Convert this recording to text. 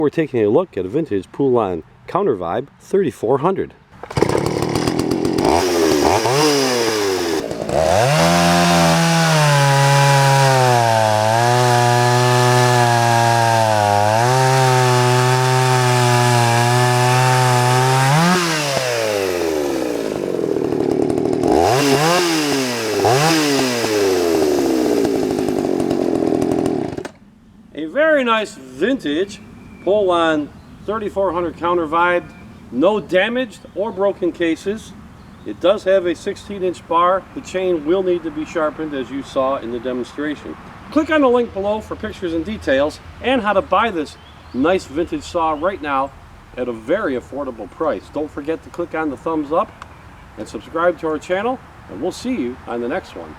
We're taking a look at a vintage Poulan CounterVibe 3400. A very nice vintage Poulan 3400 CounterVibe, no damaged or broken cases. It does have a 16-inch bar. The chain will need to be sharpened, as you saw in the demonstration. Click on the link below for pictures and details and how to buy this nice vintage saw right now at a very affordable price. Don't forget to click on the thumbs up and subscribe to our channel, and we'll see you on the next one.